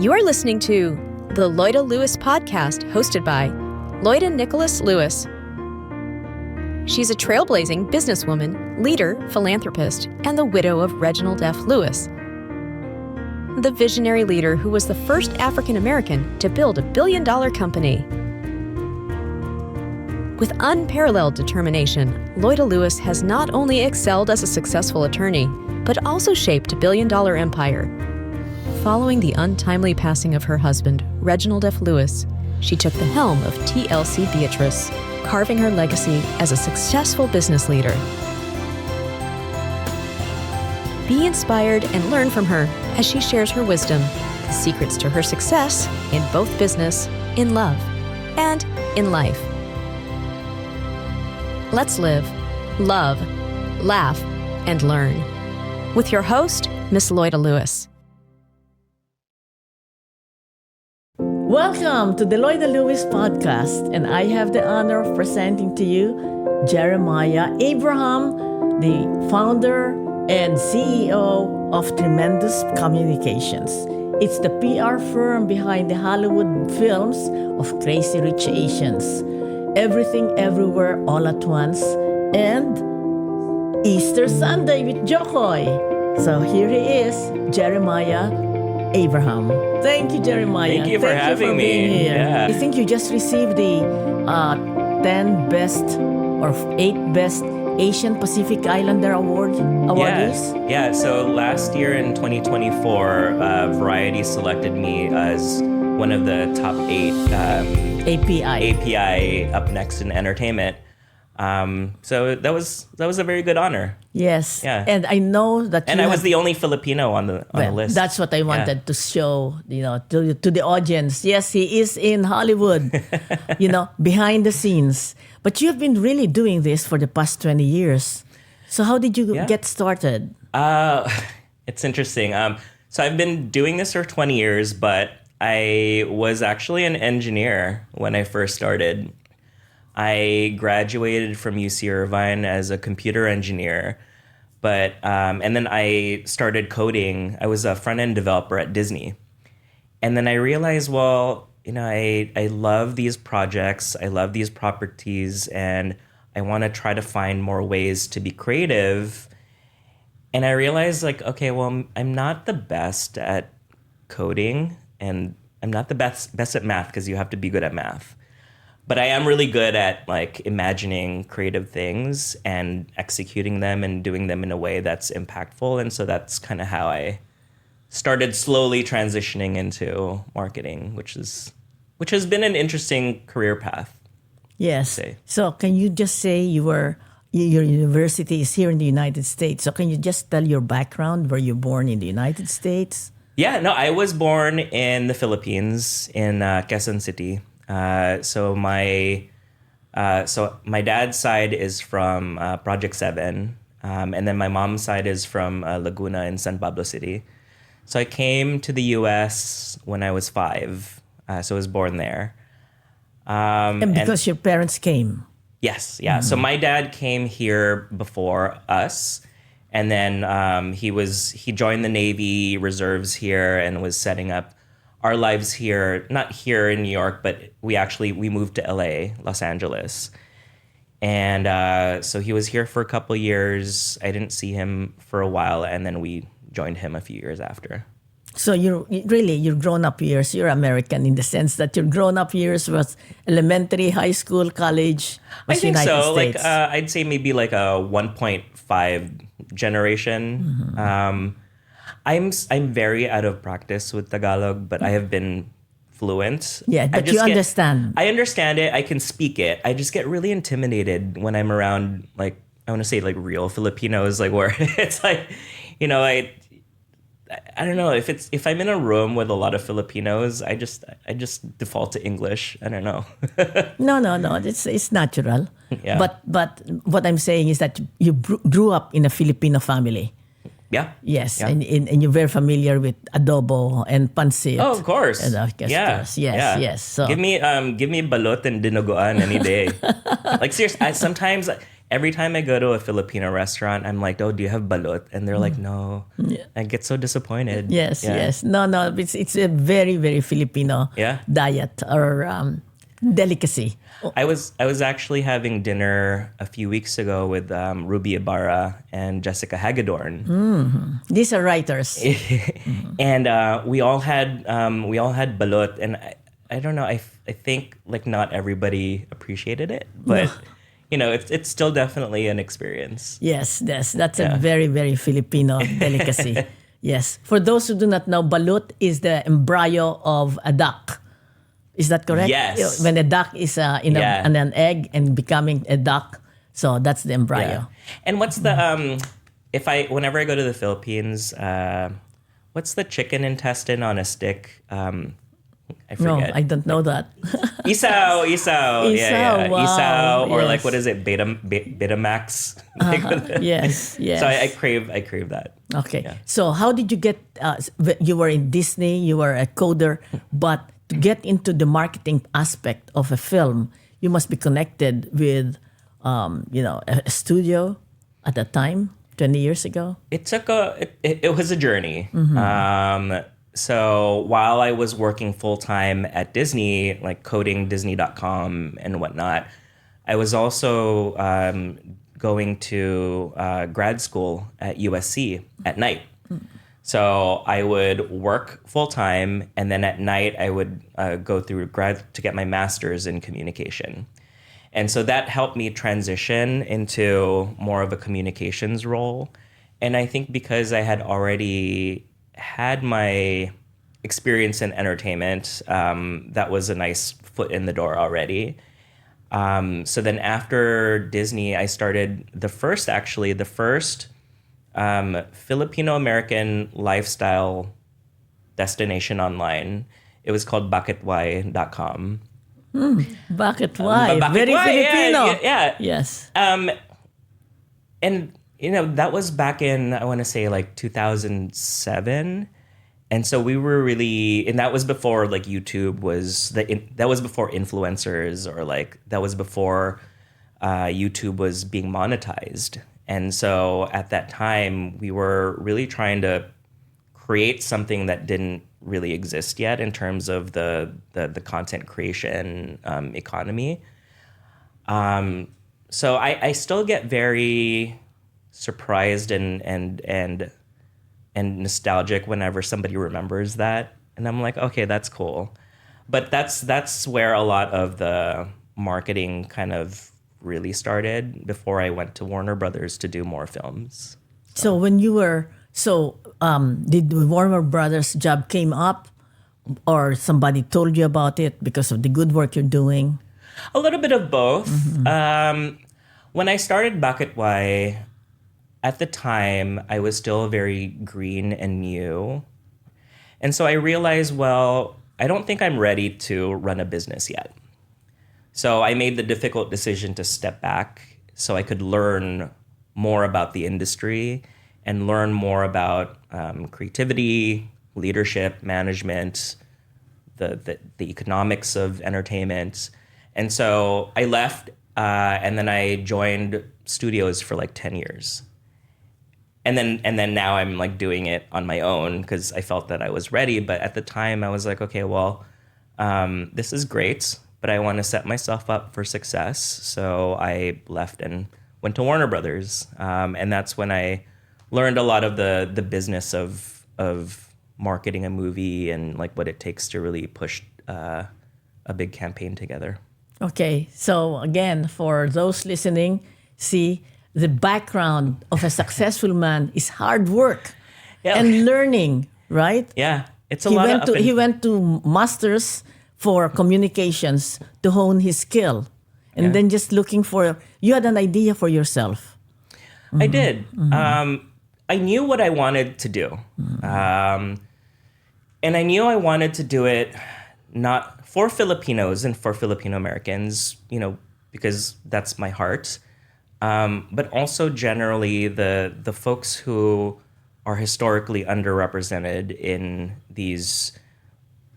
You are listening to the Loida Lewis podcast, hosted by Loida Nicholas Lewis. She's a trailblazing businesswoman, leader, philanthropist, and the widow of Reginald F. Lewis, the visionary leader who was the first African American to build $1 billion company. With unparalleled determination, Loida Lewis has not only excelled as a successful attorney, but also shaped a $1 billion empire. Following the untimely passing of her husband, Reginald F. Lewis, she took the helm of TLC Beatrice, carving her legacy as a successful business leader. Be inspired and learn from her as she shares her wisdom, the secrets to her success in both business, in love, and in life. Let's live, love, laugh, and learn. With your host, Miss Loida Lewis. Welcome to the Loida Lewis podcast, and I have the honor of presenting to you Jeremiah Abraham, the founder and CEO of Tremendous Communications. It's the PR firm behind the Hollywood films of Crazy Rich Asians, Everything Everywhere All at Once, and Easter Sunday with Jokoy. So here he is, Jeremiah Abraham. Thank you, Jeremiah. Thank you for having me. Being here. Yeah. I think you just received the 10 best or 8 best Asian Pacific Islander awardees. Yeah. So last year in 2024, Variety selected me as one of the top 8 API up next in entertainment. So that was a very good honor. Yes. Yeah. And I know that I was the only Filipino on the list. That's what I wanted to show, to the audience. Yes, he is in Hollywood, behind the scenes. But you've been really doing this for the past 20 years. So how did you get started? It's interesting. So I've been doing this for 20 years, but I was actually an engineer when I first started. I graduated from UC Irvine as a computer engineer, but and then I started coding. I was a front-end developer at Disney. And then I realized, I love these projects, I love these properties, and I want to try to find more ways to be creative. And I realized, I'm not the best at coding, and I'm not the best at math, because you have to be good at math. But I am really good at imagining creative things and executing them and doing them in a way that's impactful. And so that's kind of how I started slowly transitioning into marketing, which has been an interesting career path. Yes. So can you just say your university is here in the United States. So can you just tell your background? Were you born in the United States? Yeah, no, I was born in the Philippines, in Quezon City. So my dad's side is from Project 7, and then my mom's side is from Laguna in San Pablo City. So I came to the U.S. when I was 5, so I was born there. And because your parents came? Yes, yeah. Mm-hmm. So my dad came here before us, and then he joined the Navy Reserves here and was setting up our lives here, not here in New York, but we moved to LA, Los Angeles. And so he was here for a couple of years. I didn't see him for a while, and then we joined him a few years after. So your grown-up years, you're American in the sense that your grown-up years was elementary, high school, college, was I think United so. States. I'd say maybe a 1.5 generation. Mm-hmm. I'm very out of practice with Tagalog, but I have been fluent. Yeah, but you understand. I understand it. I can speak it. I just get really intimidated when I'm around, I want to say real Filipinos, where it's I don't know, if I'm in a room with a lot of Filipinos, I just default to English. I don't know. No. It's natural. Yeah. But what I'm saying is that you grew up in a Filipino family. Yeah. Yes, yeah. And you're very familiar with adobo and pancit. Oh, of course. And yes. So give me balot and dinuguan any day. Seriously, sometimes every time I go to a Filipino restaurant, I'm like, oh, do you have balut? And they're like, no. Yeah. I get so disappointed. Yes, Yeah. yes. No, it's a very, very Filipino Yeah. diet or delicacy. I was actually having dinner a few weeks ago with Ruby Ibarra and Jessica Hagedorn, These are writers. and we all had balut, and I don't know. I think like not everybody appreciated it, but it's still definitely an experience. Yes, that's a very, very Filipino delicacy. Yes. For those who do not know, balut is the embryo of a duck. Is that correct? Yes. When a duck is in an egg and becoming a duck, so that's the embryo. Yeah. And what's the whenever I go to the Philippines, what's the chicken intestine on a stick? I No, forget. I don't know that. Isaw. Yeah. Wow, Isaw, or like yes. what is it? Betamax. Yes, yes. So I crave that. Okay. Yeah. So how did you get, you were in Disney, you were a coder, but to get into the marketing aspect of a film, you must be connected with, a studio at that time, 20 years ago? It took it was a journey. So while I was working full time at Disney, like coding Disney.com and whatnot, I was also going to grad school at USC at night. So I would work full time, and then at night I would go through grad to get my master's in communication. And so that helped me transition into more of a communications role. And I think because I had already had my experience in entertainment, that was a nice foot in the door already. So then after Disney, I started the first Filipino-American lifestyle destination online. It was called bakitwhy.com. Bakit why? Bakit Very why? Filipino. Yeah. Yes. And that was back in, I want to say like 2007. And so we were really, and that was before like YouTube was that was before influencers, or like that was before YouTube was being monetized. And so at that time we were really trying to create something that didn't really exist yet in terms of the content creation economy. So I still get very surprised and nostalgic whenever somebody remembers that, and I'm like, okay, that's cool. But that's where a lot of the marketing kind of really started before I went to Warner Brothers to do more films. So when you were, did the Warner Brothers job came up, or somebody told you about it because of the good work you're doing? A little bit of both. When I started Bakit Why, at the time, I was still very green and new. And so I realized, well, I don't think I'm ready to run a business yet. So I made the difficult decision to step back so I could learn more about the industry and learn more about creativity, leadership, management, the economics of entertainment. And so I left, and then I joined studios for like 10 years. And then now I'm like doing it on my own because I felt that I was ready. But at the time I was like, okay, well, this is great, but I want to set myself up for success. So I left and went to Warner Brothers. And that's when I learned a lot of the business of marketing a movie and like what it takes to really push a big campaign together. Okay, so again, for those listening, see, the background of a successful man is hard work and learning, right? Yeah, it's a lot of He went to masters for communications to hone his skill, and then just looking for, you had an idea for yourself. I did. I knew what I wanted to do, and I knew I wanted to do it not for Filipinos and for Filipino Americans, because that's my heart. But also generally the folks who are historically underrepresented in these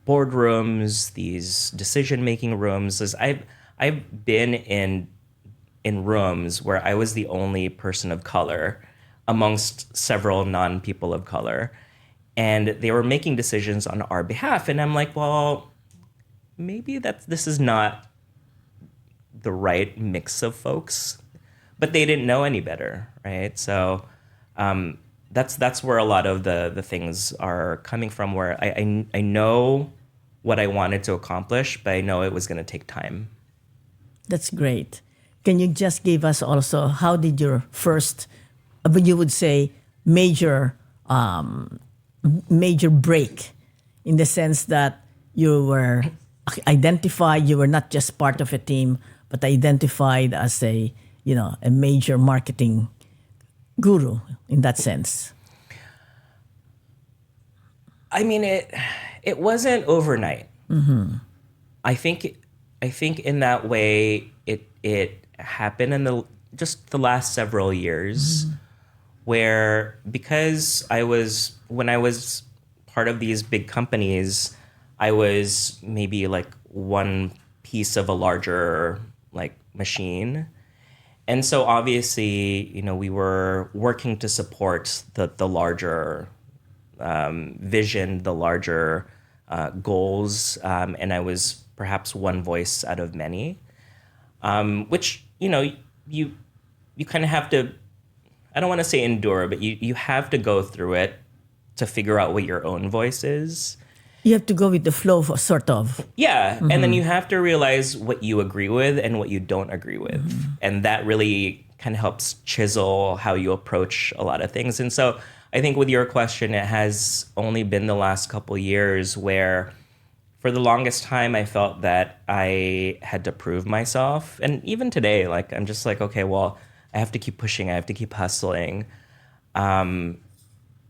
boardrooms, these decision-making rooms. As I've been in in rooms where I was the only person of color amongst several non-people of color. And they were making decisions on our behalf. And I'm like, well, maybe this is not the right mix of folks. But they didn't know any better, right? So that's where a lot of the things are coming from, where I know what I wanted to accomplish, but I know it was going to take time. That's great. Can you just give us also, how did your first, you would say, major break, in the sense that you were identified, you were not just part of a team, but identified as a major marketing guru in that sense? I mean, it wasn't overnight. Mm-hmm. I think in that way it happened in the last several years, mm-hmm. where because when I was part of these big companies, I was maybe like one piece of a larger like machine. And so obviously, we were working to support the larger vision, the larger goals, and I was perhaps one voice out of many, which, you kind of have to, I don't want to say endure, but you have to go through it to figure out what your own voice is. You have to go with the flow, sort of. Yeah, mm-hmm. And then you have to realize what you agree with and what you don't agree with. Mm-hmm. And that really kind of helps chisel how you approach a lot of things. And so I think with your question, it has only been the last couple of years where for the longest time I felt that I had to prove myself. And even today, like I'm just like, okay, well, I have to keep pushing. I have to keep hustling.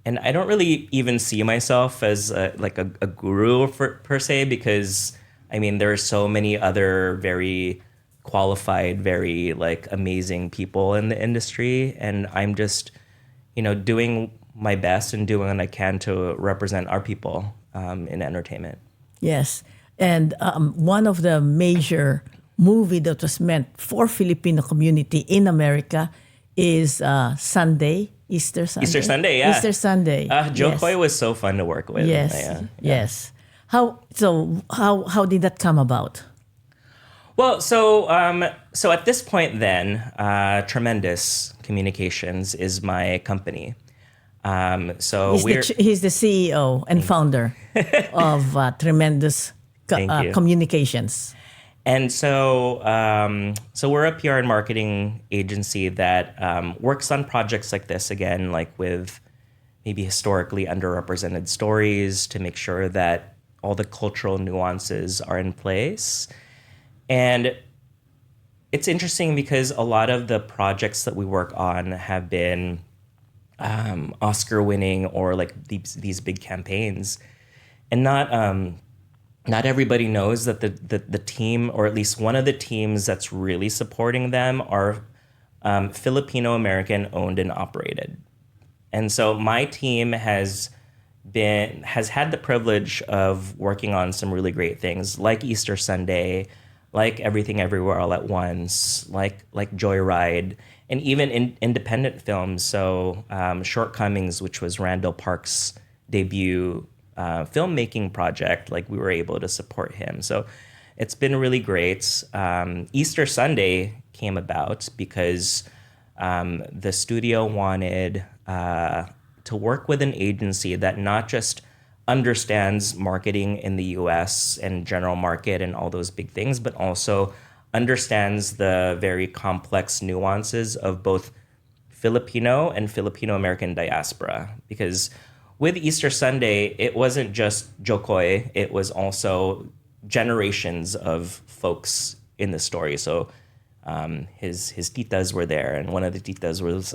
And I don't really even see myself as a guru per se, because I mean, there are so many other very qualified, very like amazing people in the industry. And I'm just, doing my best and doing what I can to represent our people in entertainment. Yes. And one of the major movie that was meant for Filipino community in America is Easter Sunday. Easter Sunday, yeah. Easter Sunday. Joe Coy was so fun to work with. Yes, yeah. Yes. How did that come about? Well, so at this point then, Tremendous Communications is my company. He's the CEO and founder of Tremendous Communications. And so we're a PR and marketing agency that works on projects like this, again, like with maybe historically underrepresented stories, to make sure that all the cultural nuances are in place. And it's interesting because a lot of the projects that we work on have been Oscar winning, or like these big campaigns, and not everybody knows that the team, or at least one of the teams that's really supporting them, are Filipino American owned and operated. And so my team has had the privilege of working on some really great things, like Easter Sunday, like Everything Everywhere All at Once, like Joyride, and even independent films. So Shortcomings, which was Randall Park's debut filmmaking project, like we were able to support him. So it's been really great. Easter Sunday came about because the studio wanted to work with an agency that not just understands marketing in the US and general market and all those big things, but also understands the very complex nuances of both Filipino and Filipino American diaspora. Because with Easter Sunday, it wasn't just Jokoy, it was also generations of folks in the story. So his titas were there, and one of the titas was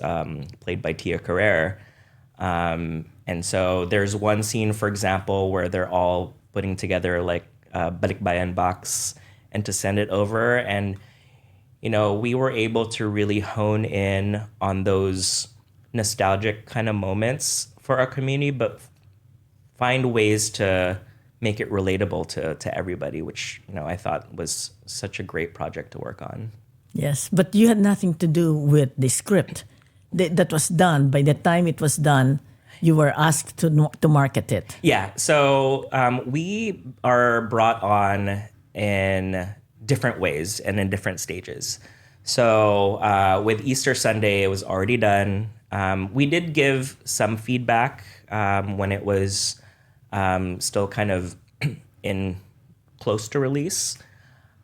played by Tia Carrere. And so there's one scene, for example, where they're all putting together like a balikbayan box and to send it over. And, we were able to really hone in on those nostalgic kind of moments for our community, but find ways to make it relatable to everybody, which, I thought was such a great project to work on. Yes, but you had nothing to do with the script that was done. By the time it was done, you were asked to market it. Yeah. So we are brought on in different ways and in different stages. So with Easter Sunday, it was already done. We did give some feedback when it was still kind of in close to release.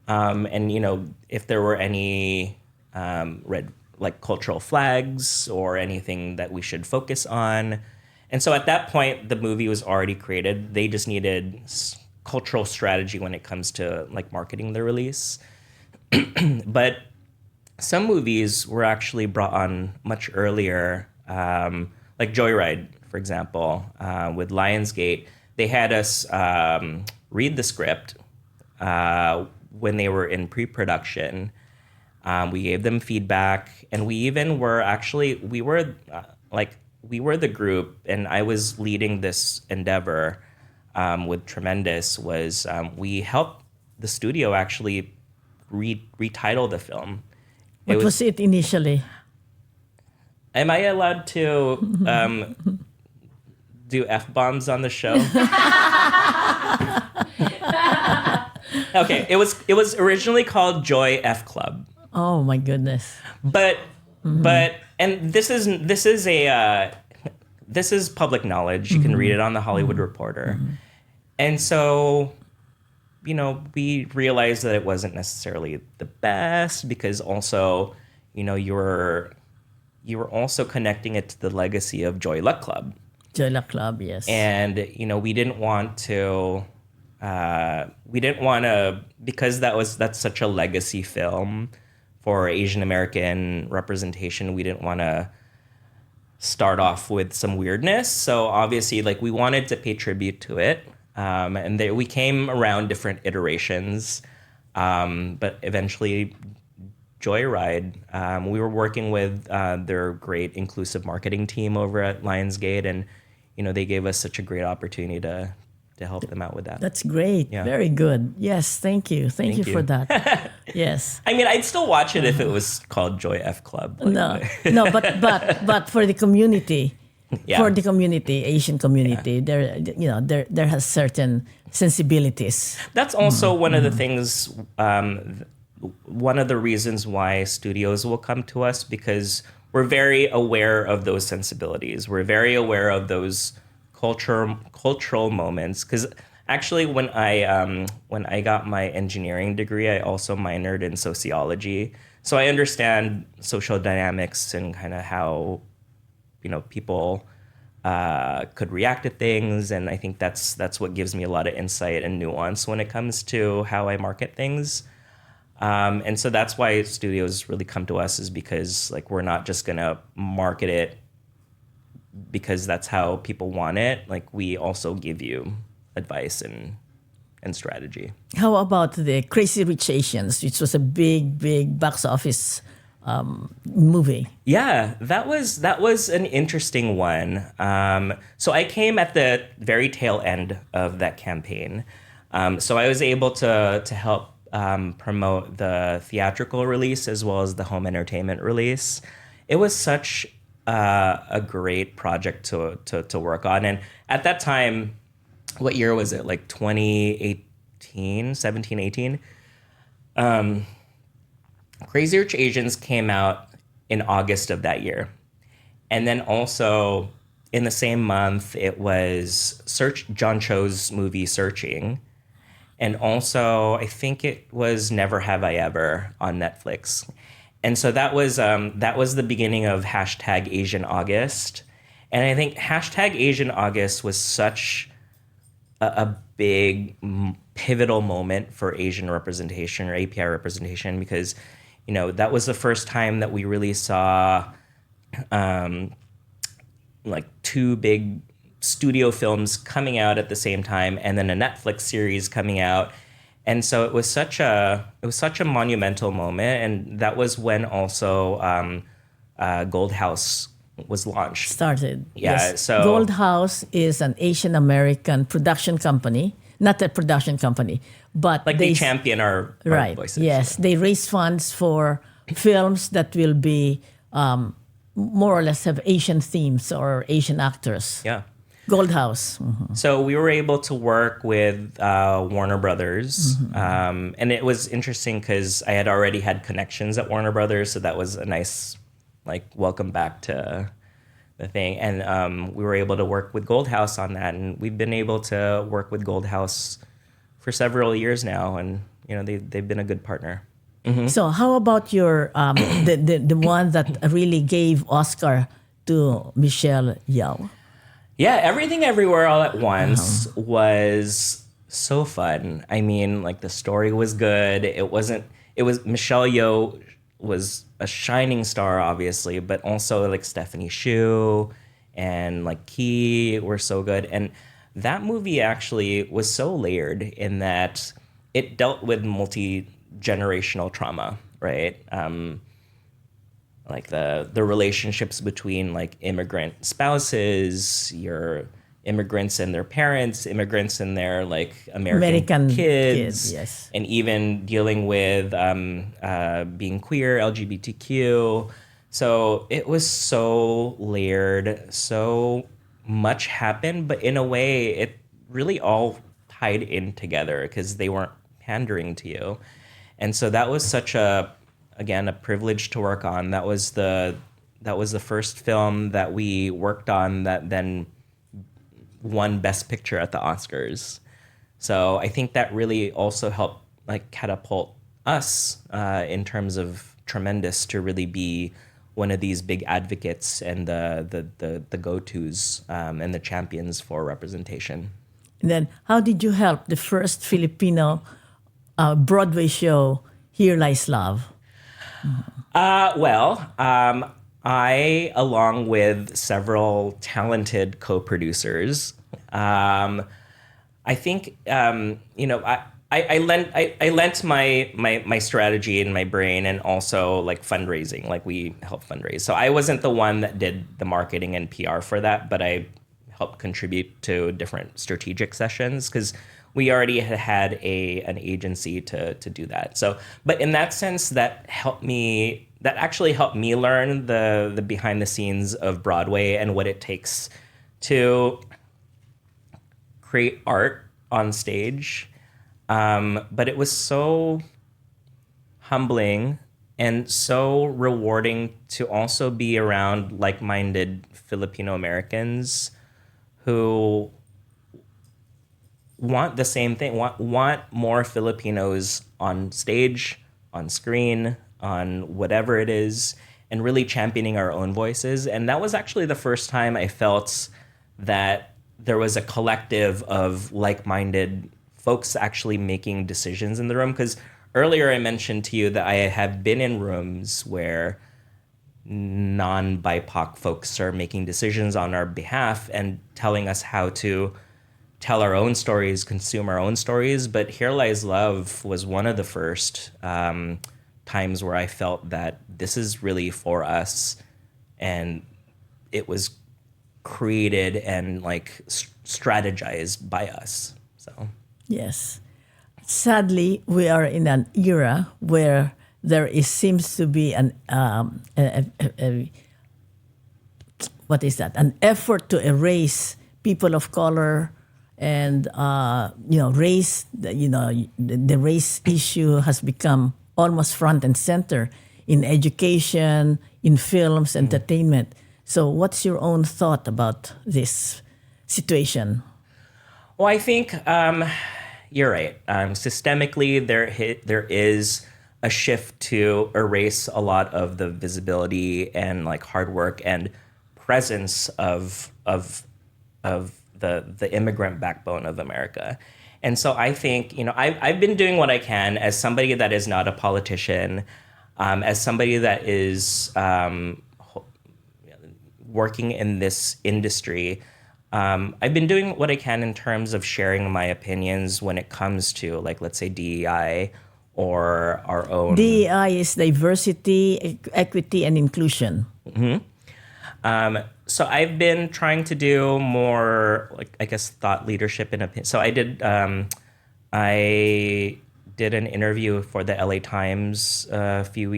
And, if there were any red, like cultural flags or anything that we should focus on. And so at that point, the movie was already created. They just needed cultural strategy when it comes to like marketing the release. But some movies were actually brought on much earlier, like Joyride, for example, with Lionsgate. They had us read the script when they were in pre-production. We gave them feedback, and we even were actually we were the group, and I was leading this endeavor with Tremendous. We helped the studio actually retitle the film. What was it initially? Am I allowed to do F-bombs on the show? Okay, it was originally called Joy F Club. Oh my goodness! But and this is public knowledge. You can read it on the Hollywood Reporter. And so, we realized that it wasn't necessarily the best because also, you were also connecting it to the legacy of Joy Luck Club. Joy Luck Club, yes. And we didn't want to because that's such a legacy film for Asian American representation. We didn't want to start off with some weirdness. So obviously, we wanted to pay tribute to it. And we came around different iterations. But eventually, Joyride, we were working with their great inclusive marketing team over at Lionsgate. And, they gave us such a great opportunity to help them out with that. That's great. Yeah. Very good. Yes, thank you. Thank you for that. Yes. I mean, I'd still watch it if it was called Joy F Club. No, but for the community, for the community, Asian community, there has certain sensibilities. That's also one of the things, one of the reasons why studios will come to us, because we're very aware of those sensibilities. We're very aware of those cultural moments. Because actually, when I got my engineering degree, I also minored in sociology. So I understand social dynamics and kind of how people could react to things, and I think that's what gives me a lot of insight and nuance when it comes to how I market things. And so that's why studios really come to us, is because we're not just gonna market it because that's how people want it. We also give you advice and strategy. How about the Crazy Rich Asians, which was a big box office movie? Yeah, that was an interesting one. So I came at the very tail end of that campaign. So I was able to help promote the theatrical release as well as the home entertainment release. It was such a great project to work on. And at that time, what year was it? 2018, 17, 18? Crazy Rich Asians came out in August of that year. And then also in the same month, it was John Cho's movie Searching. And also, I think it was Never Have I Ever on Netflix. And so that was the beginning of #Asian August. And I think #Asian August was such a big pivotal moment for Asian representation or API representation, because that was the first time that we really saw two big studio films coming out at the same time, and then a Netflix series coming out. And so it was such a monumental moment, and that was when also Gold House was launched. Started. Yeah. Yes. So Gold House is an Asian American production company, not a production company, but they champion our right. voices. Yes, they raise funds for films that will be more or less have Asian themes or Asian actors. Yeah. Gold House. So we were able to work with Warner Brothers, and it was interesting because I had already had connections at Warner Brothers, so that was a nice, like, welcome back to the thing. And we were able to work with Gold House on that, and we've been able to work with Gold House for several years now, and they've been a good partner. So how about your the one that really gave Oscar to Michelle Yeoh? Yeah, Everything Everywhere All at Once was so fun. I mean, like, the story was good. It was Michelle Yeoh was a shining star, obviously, but also like Stephanie Hsu and like Key were so good. And that movie actually was so layered in that it dealt with multi-generational trauma, right? Like the relationships between like immigrant spouses, your immigrants and their parents, immigrants and their like American kids, yes, and even dealing with being queer, LGBTQ. So it was so layered, so much happened, but in a way it really all tied in together because they weren't pandering to you. And so that was such a privilege to work on. That was the first film that we worked on that then won Best Picture at the Oscars. So I think that really also helped like catapult us in terms of Tremendous to really be one of these big advocates and the go-tos and the champions for representation. And then how did you help the first Filipino Broadway show, Here Lies Love? I, along with several talented co-producers, I think I lent my strategy and my brain, and also like fundraising. Like, we help fundraise. So I wasn't the one that did the marketing and PR for that, but I helped contribute to different strategic sessions because we already had an agency to do that. So, but in that sense, that actually helped me learn the behind the scenes of Broadway and what it takes to create art on stage. But it was so humbling and so rewarding to also be around like-minded Filipino Americans who want the same thing, want more Filipinos on stage, on screen, on whatever it is, and really championing our own voices. And that was actually the first time I felt that there was a collective of like-minded folks actually making decisions in the room. Because earlier I mentioned to you that I have been in rooms where non-BIPOC folks are making decisions on our behalf and telling us how to tell our own stories, consume our own stories. But Here Lies Love was one of the first times where I felt that this is really for us, and it was created and like strategized by us. So yes, sadly, we are in an era where there seems to be an effort to erase people of color. And race, the race issue has become almost front and center in education, in films, entertainment. So, what's your own thought about this situation? Well, I think you're right. Systemically, there is a shift to erase a lot of the visibility and like hard work and presence of the immigrant backbone of America. And so I think, I've been doing what I can as somebody that is not a politician, as somebody that is working in this industry. I've been doing what I can in terms of sharing my opinions when it comes to, like, let's say DEI or our own. DEI is diversity, equity, and inclusion. Mm-hmm. So I've been trying to do more, like, I guess, thought leadership and opinion. So I did an interview for the LA Times a few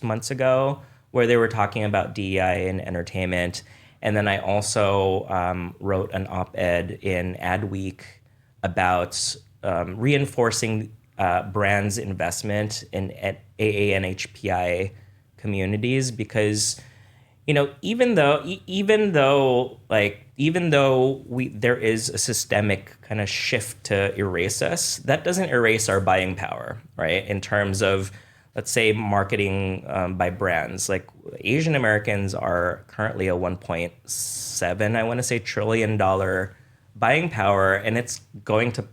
months ago, where they were talking about DEI in entertainment. And then I also wrote an op-ed in Adweek about reinforcing brands' investment in AA and HPI communities, because even though there is a systemic kind of shift to erase us, that doesn't erase our buying power, right? In terms of, let's say, marketing by brands. Like, Asian Americans are currently a 1.7, I want to say, $1 trillion buying power, and it's going to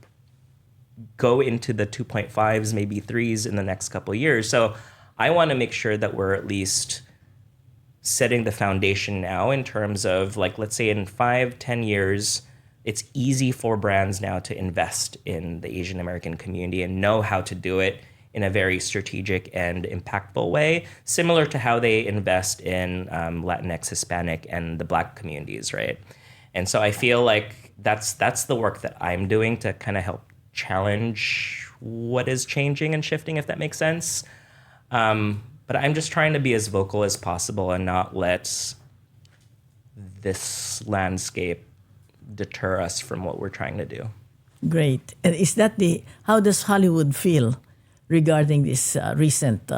go into the 2.5s, maybe 3s in the next couple of years. So I want to make sure that we're at least setting the foundation now in terms of, like, let's say in 5-10 years, it's easy for brands now to invest in the Asian American community and know how to do it in a very strategic and impactful way, similar to how they invest in Latinx, Hispanic, and the Black communities, right? And so I feel like that's the work that I'm doing to kind of help challenge what is changing and shifting, if that makes sense. But I'm just trying to be as vocal as possible and not let this landscape deter us from what we're trying to do. Great. And how does Hollywood feel regarding this recent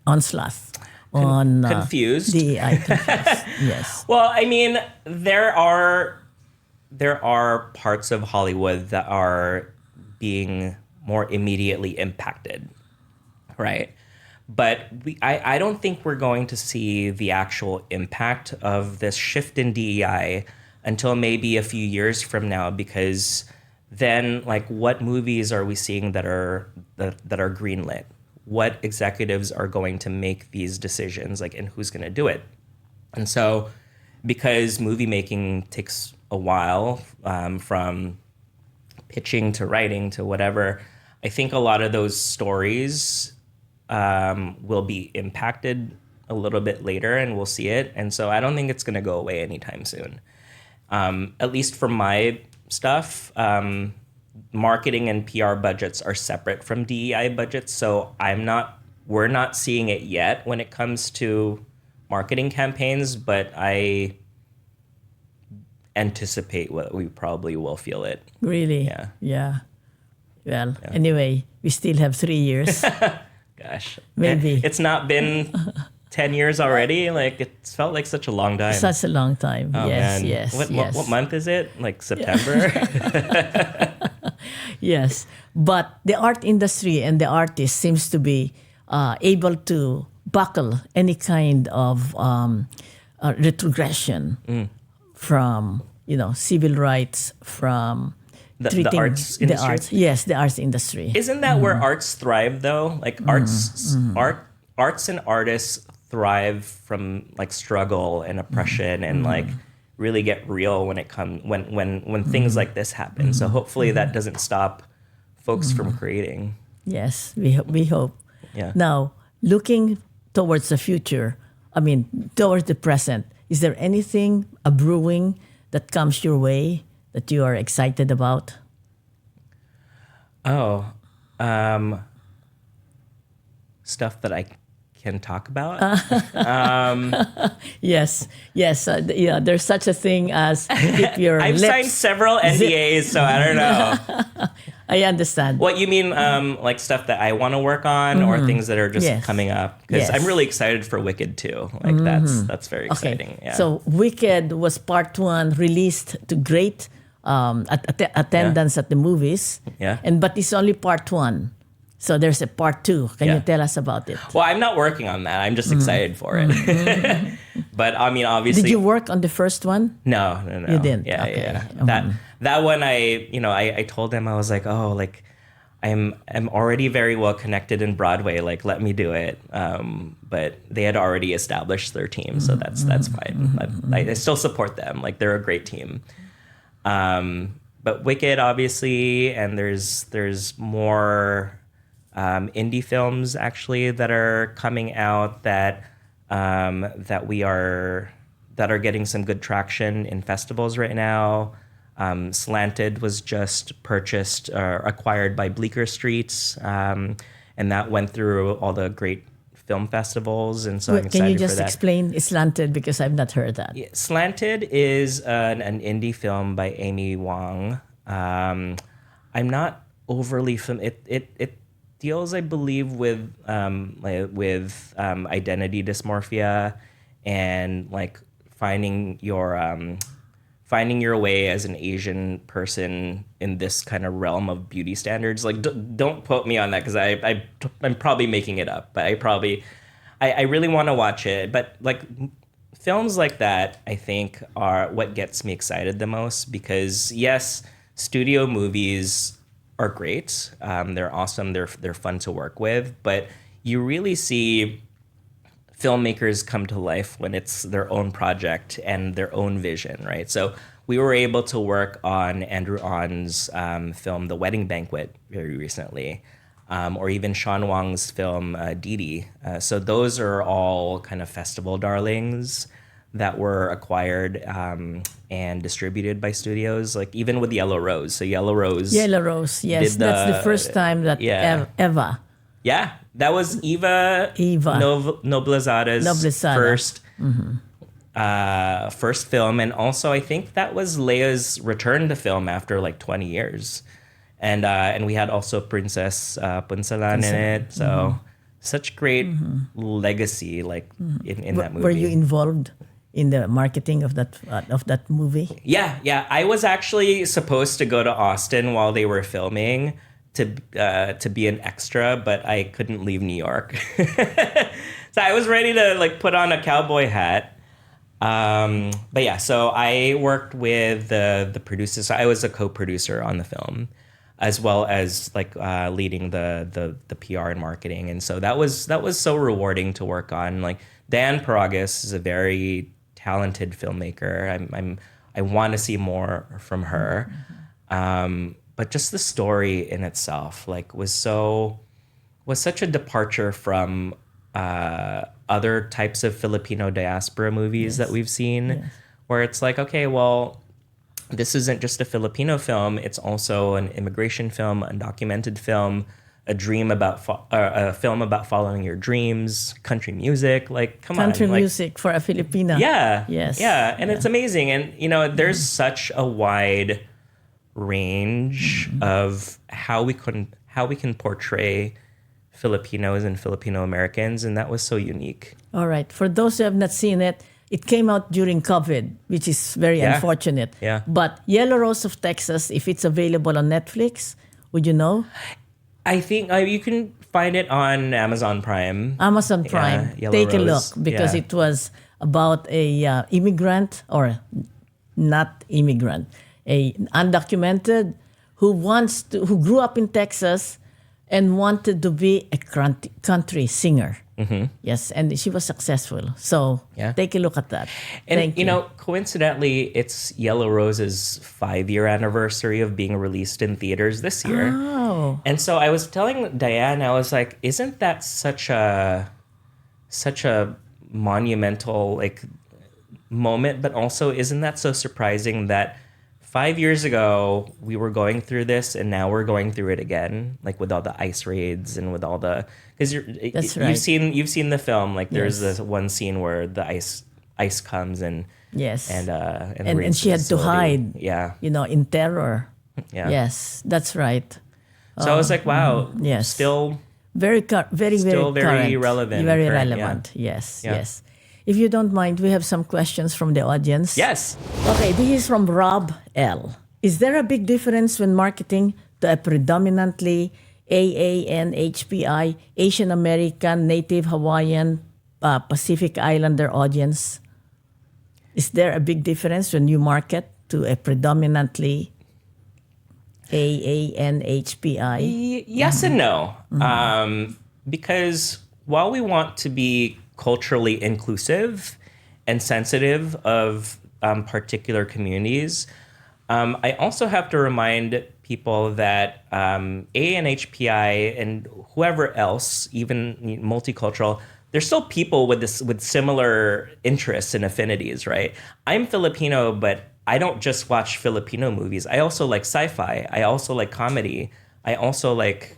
onslaught on confused? DEI? Confused. Yes. Well, I mean, there are parts of Hollywood that are being more immediately impacted, right? But I don't think we're going to see the actual impact of this shift in DEI until maybe a few years from now, because then, like, what movies are we seeing that are greenlit? What executives are going to make these decisions, like, and who's going to do it? And so, because movie making takes a while, from pitching to writing to whatever, I think a lot of those stories will be impacted a little bit later, and we'll see it. And so I don't think it's going to go away anytime soon. At least for my stuff, marketing and PR budgets are separate from DEI budgets. So we're not seeing it yet when it comes to marketing campaigns, but I anticipate what we probably will feel it. Really? Yeah. Well, anyway, we still have 3 years. Gosh. Maybe. It's not been 10 years already. Like, it felt like such a long time. Such a long time. Oh, yes, man. yes, What month is it? Like September? Yes. But the art industry and the artist seems to be able to buckle any kind of retrogression from, civil rights, from the arts industry? Yes, the arts industry. Isn't that where arts thrive, though? Like, arts and artists thrive from, like, struggle and oppression and like really get real when things like this happen. So hopefully that doesn't stop folks from creating. Yes, we hope. Yeah. Now, looking towards the future, towards the present, is there anything brewing that comes your way that you are excited about? Stuff that I can talk about? Yes. There's such a thing as if your I've signed several NDAs, so I don't know. I understand. What you mean, like stuff that I want to work on, or things that are just coming up? Because I'm really excited for Wicked too. Like that's very exciting. Okay. Yeah. So Wicked was part 1, released to great attendance at the movies. Yeah. But it's only part 1. So there's a part 2. Can you tell us about it? Well, I'm not working on that. I'm just excited for it. But obviously. Did you work on the first one? No. You didn't. Yeah, okay. yeah. That one, I told them, I was like, oh, like, I'm already very well connected in Broadway. Like, let me do it. But they had already established their team, so that's fine. I still support them. Like, they're a great team. But Wicked, obviously, and there's more indie films actually that are coming out that are getting some good traction in festivals right now. Slanted was just purchased or acquired by Bleecker Streets, and that went through all the great film festivals, and so I'm excited Can you for just that. explain Slanted, because I've not heard that? Yeah, Slanted is an indie film by Amy Wong. I'm not overly it deals, I believe, with identity dysmorphia and like finding your way as an Asian person in this kind of realm of beauty standards. Like, don't quote me on that, because I'm probably making it up, but I really want to watch it. But like films like that, I think, are what gets me excited the most, because yes, studio movies are great. They're awesome. They're fun to work with, but you really see filmmakers come to life when it's their own project and their own vision, right? So we were able to work on Andrew On's film, The Wedding Banquet, very recently, or even Sean Wang's film, Didi. So those are all kind of festival darlings that were acquired and distributed by studios, like even with Yellow Rose. So Yellow Rose, yes, that's the first time that Eva. Yeah, that was Eva Noblezada's first film, and also I think that was Leia's return to film after like 20 years, and we had also Princess Punsalan in it. So such great legacy, like in that movie. Were you involved in the marketing of that movie? Yeah. I was actually supposed to go to Austin while they were filming to be an extra, but I couldn't leave New York. So I was ready to like put on a cowboy hat. But yeah, so I worked with the producers. So I was a co-producer on the film, as well as like leading the PR and marketing. And so that was so rewarding to work on. Like Dan Paragas is a very talented filmmaker. I want to see more from her. But just the story in itself, like, was such a departure from other types of Filipino diaspora movies that we've seen, where it's like, okay, well, this isn't just a Filipino film; it's also an immigration film, a documented film, a film about following your dreams, country music. Like, come on, country music for a Filipina. Yeah, yes, yeah, and it's amazing. And there's such a wide range of how we can portray Filipinos and Filipino Americans, and that was so unique. All right. For those who have not seen it, it came out during COVID, which is very unfortunate. Yeah. But Yellow Rose of Texas, if it's available on Netflix, would you know? I think you can find it on Amazon Prime. Amazon Prime. Yellow Take Rose. a look, because it was about a immigrant, or not immigrant, a undocumented who grew up in Texas and wanted to be a country singer. Yes, and she was successful. So take a look at that. And Thank you. Coincidentally, it's Yellow Rose's 5-year anniversary of being released in theaters this year. Oh. And so I was telling Diane, I was like, isn't that such a monumental like moment, but also isn't that so surprising that 5 years ago we were going through this, and now we're going through it again, like with all the ICE raids and with all the, because you've seen the film, like there's this one scene where the ICE comes and and she had to hide, in terror. Yeah. Yes, that's right. So I was like, wow, yes, still very current, relevant. Very current, relevant. Yes. If you don't mind, we have some questions from the audience. Yes. Okay, this is from Rob L. Is there a big difference when marketing to a predominantly AANHPI, Asian American, Native Hawaiian, Pacific Islander audience? Is there a big difference when you market to a predominantly AANHPI? Yes and no. Because while we want to be culturally inclusive and sensitive of particular communities, I also have to remind people that ANHPI and whoever else, even multicultural, there's still people with similar interests and affinities, right? I'm Filipino, but I don't just watch Filipino movies. I also like sci-fi. I also like comedy. I also like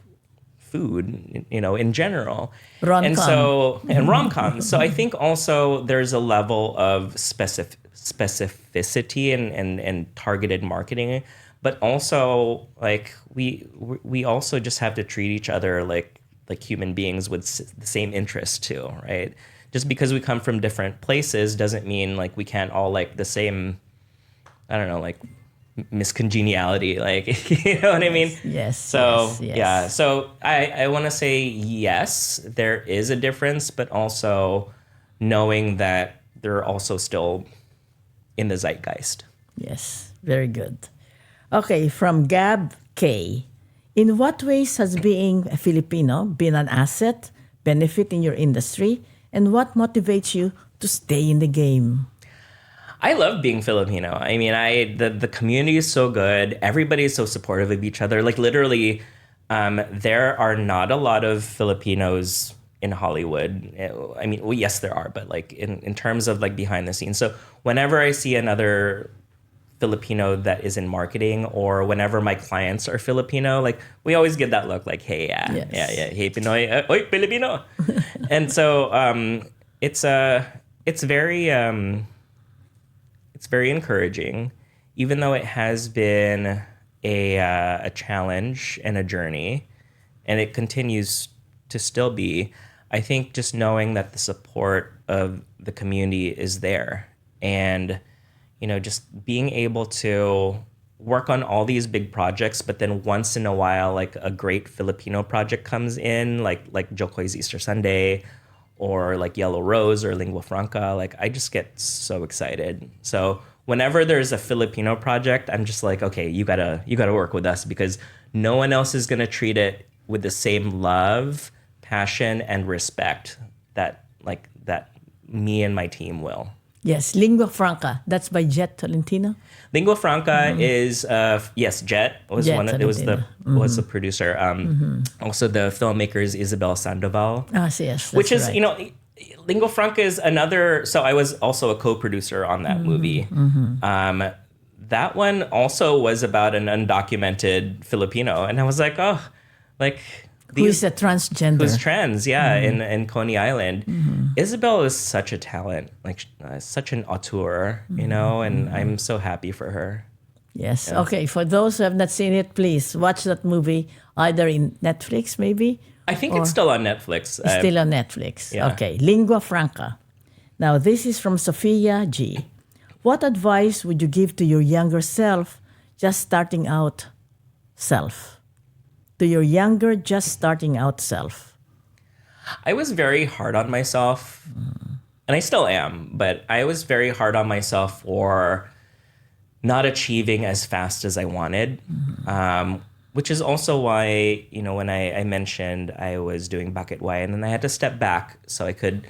food, in general. Rom-com. And rom-coms. So I think also there's a level of specificity and targeted marketing, but also like we also just have to treat each other like human beings with the same interests too, right? Just because we come from different places doesn't mean like we can't all like the same, I don't know, like miscongeniality, like, you know what I mean? Yes. So yes. yeah, so I want to say yes, there is a difference, but also knowing that they're also still in the zeitgeist. Yes, very good. Okay, from Gab K. In what ways has being a Filipino been an asset, benefit in your industry, and what motivates you to stay in the game? I love being Filipino. I mean, the community is so good. Everybody is so supportive of each other. Like literally, there are not a lot of Filipinos in Hollywood. I mean, well, yes, there are, but like in terms of like behind the scenes. So whenever I see another Filipino that is in marketing, or whenever my clients are Filipino, like we always get that look, like, hey, yeah, Yes. yeah, hey Pinoy, oy Filipino, and so it's very encouraging, even though it has been a challenge and a journey, and it continues to still be. I think just knowing that the support of the community is there, and just being able to work on all these big projects, but then once in a while, like a great Filipino project comes in, like Jokoy's Easter Sunday, or like Yellow Rose or Lingua Franca, like I just get so excited. So whenever there's a Filipino project, I'm just like, okay, you gotta work with us, because no one else is gonna treat it with the same love, passion, and respect that me and my team will. Yes, Lingua Franca. That's by Jet Tolentino. Lingua Franca is yes, Jet was Jet one. It was the Tolentino. was the producer. Also, the filmmaker is Isabel Sandoval, Yes, that's which is right. Lingua Franca is another. So I was also a co-producer on that movie. That one also was about an undocumented Filipino, and I was like, oh, like. Who is a transgender? Who's trans, yeah, in Coney Island. Isabel is such a talent, like such an auteur, and I'm so happy for her. Yes. Yeah. Okay, for those who have not seen it, please watch that movie either in Netflix, maybe. I think it's still on Netflix. It's still on Netflix. Yeah. Okay, Lingua Franca. Now, this is from Sophia G. What advice would you give to your younger self, just starting out self? To your younger, just starting out self? I was very hard on myself, and I still am, but I was very hard on myself for not achieving as fast as I wanted, which is also why, when I mentioned I was doing Bakit Why, and then I had to step back so I could,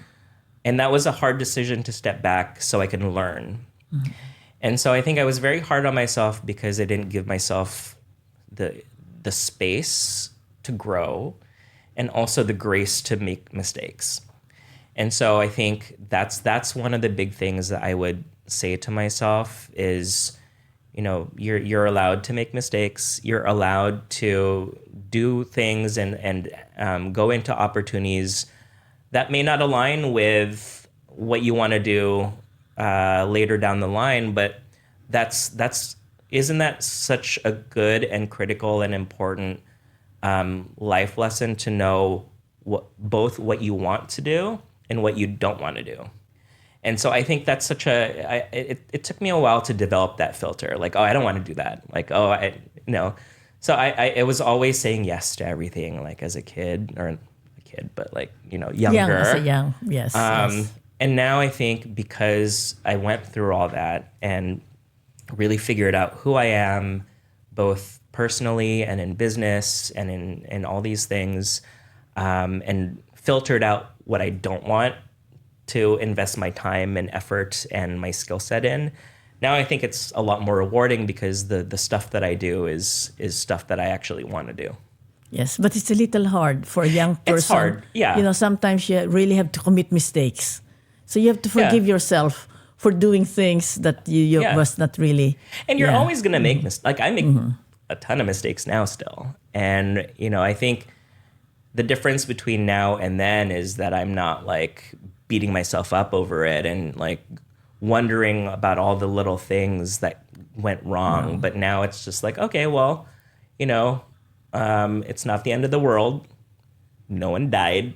and that was a hard decision to step back so I can learn. And so I think I was very hard on myself because I didn't give myself the space to grow, and also the grace to make mistakes. And so I think that's one of the big things that I would say to myself is, you're allowed to make mistakes. You're allowed to do things and go into opportunities that may not align with what you want to do later down the line, but isn't that such a good and critical and important life lesson to know both what you want to do and what you don't want to do? And so I think that's it took me a while to develop that filter. Like, oh, I don't want to do that. Like, oh, So I was always saying yes to everything, like as a kid, but like, younger. Young, yes, yes. And now I think because I went through all that and really figured out who I am, both personally and in business and in all these things, and filtered out what I don't want to invest my time and effort and my skill set in. Now I think it's a lot more rewarding because the stuff that I do is stuff that I actually want to do. Yes, but it's a little hard for a young person. It's hard, yeah. Sometimes you really have to commit mistakes. So you have to forgive yourself for doing things that you was not really. And you're always going to make mistakes. Like I make a ton of mistakes now still. And, I think the difference between now and then is that I'm not like beating myself up over it and like wondering about all the little things that went wrong. But now it's just like, okay, well, it's not the end of the world. No one died.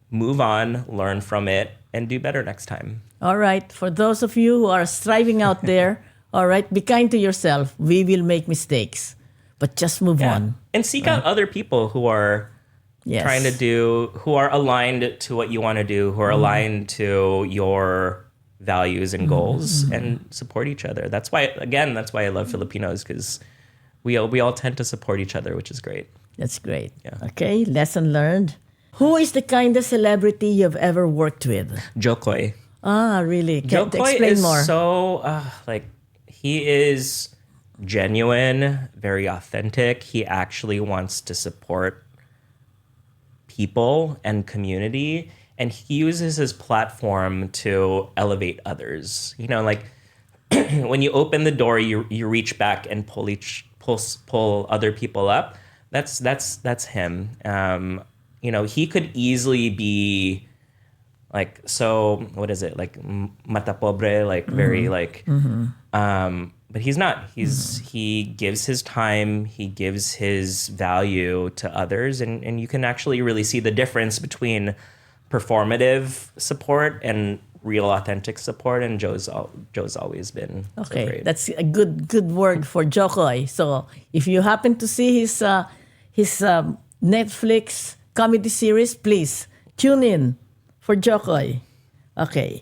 Move on, learn from it, and do better next time. All right. For those of you who are striving out there, all right, be kind to yourself. We will make mistakes, but just move on. And seek out other people who are who are aligned to what you want to do, who are aligned to your values and goals, and support each other. That's why I love Filipinos, because we all tend to support each other, which is great. That's great. Yeah. Okay, lesson learned. Who is the kindest celebrity you've ever worked with? Jokoy. Ah, really? Can Jokoy explain is more. so he is genuine, very authentic. He actually wants to support people and community, and he uses his platform to elevate others. When you open the door, you reach back and pull other people up. That's him. He could easily be like, so what is it, like mata pobre, like very like but he's not. He gives his time, he gives his value to others, and you can actually really see the difference between performative support and real authentic support, and Joe's always been Okay, great. that's a good word for Jokoy. So if you happen to see his Netflix comedy series, please tune in for Jokoy. Okay.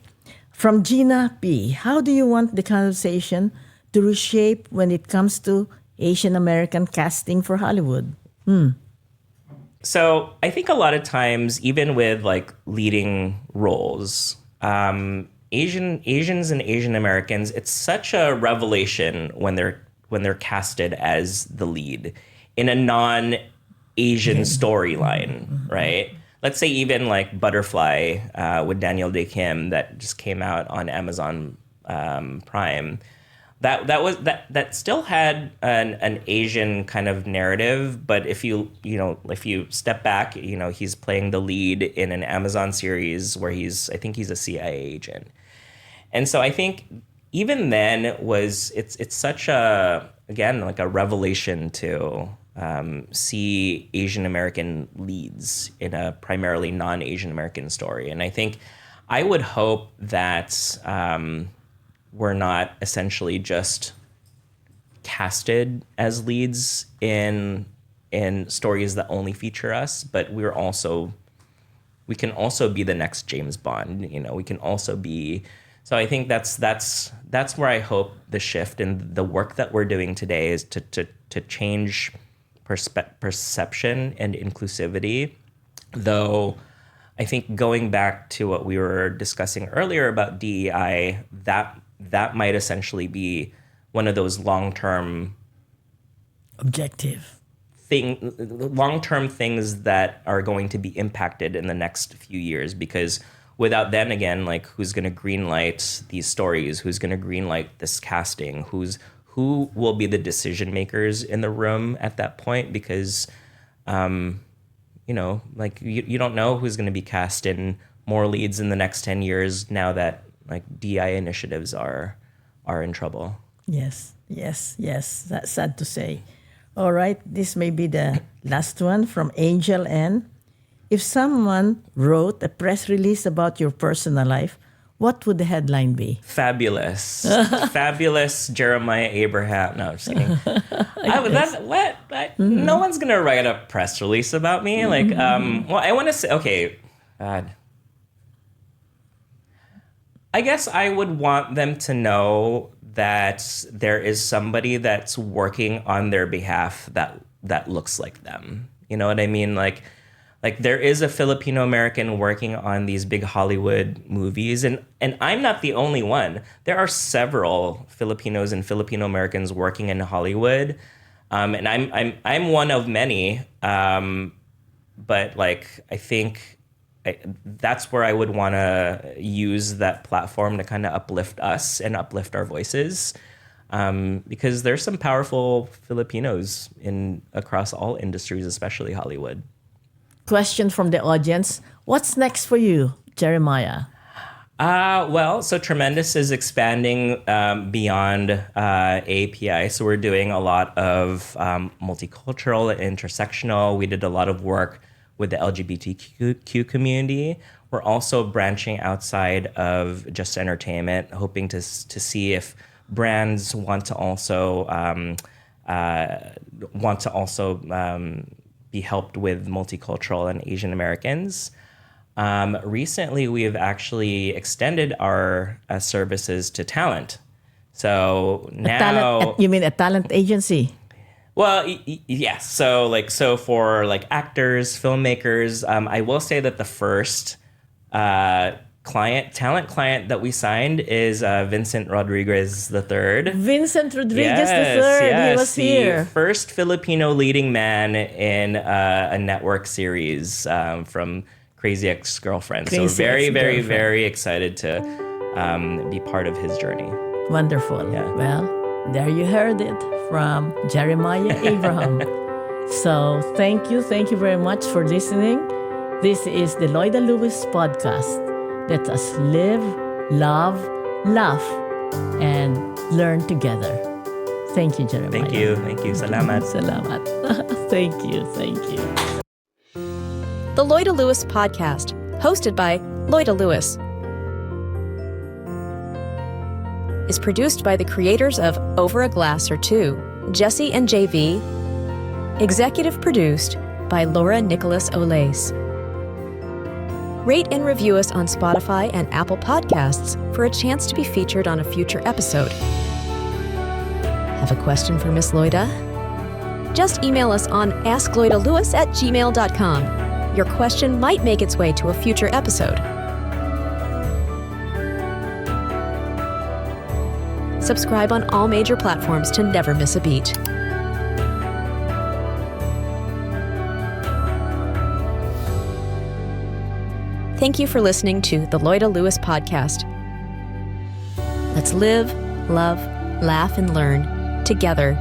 From Gina P. How do you want the conversation to reshape when it comes to Asian American casting for Hollywood? So I think a lot of times, even with like leading roles, Asians and Asian Americans, it's such a revelation when they're casted as the lead in a non-Asian storyline, right? Let's say even like Butterfly with Daniel Day Kim that just came out on Amazon Prime. That still had an Asian kind of narrative, but if you step back, he's playing the lead in an Amazon series where I think he's a CIA agent. And so I think even then it's such a revelation to see Asian American leads in a primarily non-Asian American story. And I think I would hope that we're not essentially just casted as leads in stories that only feature us, but we can also be the next James Bond. We can also be. So I think that's where I hope the shift in the work that we're doing today is to change perception and inclusivity. Though I think going back to what we were discussing earlier about DEI, that might essentially be one of those long-term things that are going to be impacted in the next few years, because without then again, like, who's going to greenlight these stories? Who's going to greenlight this casting? Who will be the decision makers in the room at that point? Because, like you don't know who's going to be cast in more leads in the next 10 years now that like DI initiatives are in trouble. Yes. That's sad to say. All right, this may be the last one from Angel N. If someone wrote a press release about your personal life, what would the headline be? Fabulous. Fabulous Jeremiah Abraham. No, I'm just kidding. No one's going to write a press release about me. Like, well, I want to say, okay, God. I guess I would want them to know that there is somebody that's working on their behalf that looks like them. You know what I mean? Like there is a Filipino American working on these big Hollywood movies, and I'm not the only one. There are several Filipinos and Filipino Americans working in Hollywood. And I'm one of many. But like, I think that's where I would want to use that platform to kind of uplift us and uplift our voices. Because there's some powerful Filipinos across all industries, especially Hollywood. Question from the audience. What's next for you, Jeremiah? Well, so Tremendous is expanding beyond API. So we're doing a lot of multicultural and intersectional. We did a lot of work with the LGBTQ community. We're also branching outside of just entertainment, hoping to see if brands want to also be helped with multicultural and Asian Americans. Recently, we have actually extended our services to talent. So now, You mean a talent agency? well, yes. So for like actors, filmmakers, I will say that the first talent client that we signed is Vincent Rodriguez III. Vincent Rodriguez III. He was here. The first Filipino leading man in a network series from Crazy Ex-Girlfriend. So very, very, very excited to be part of his journey. Wonderful. Yeah. Well, there you heard it from Jeremiah Abraham. So thank you very much for listening. This is the Loida Lewis podcast. Let us live, love, laugh, and learn together. Thank you, Jeremiah. Thank you. Salamat. Salamat. Thank you. The Loida Lewis Podcast, hosted by Loida Lewis, is produced by the creators of Over a Glass or Two, Jesse and JV, executive produced by Laura Nicholas Olace. Rate and review us on Spotify and Apple Podcasts for a chance to be featured on a future episode. Have a question for Miss Loida? Just email us on askloidalewis@gmail.com. Your question might make its way to a future episode. Subscribe on all major platforms to never miss a beat. Thank you for listening to the Loida Lewis Podcast. Let's live, love, laugh, and learn together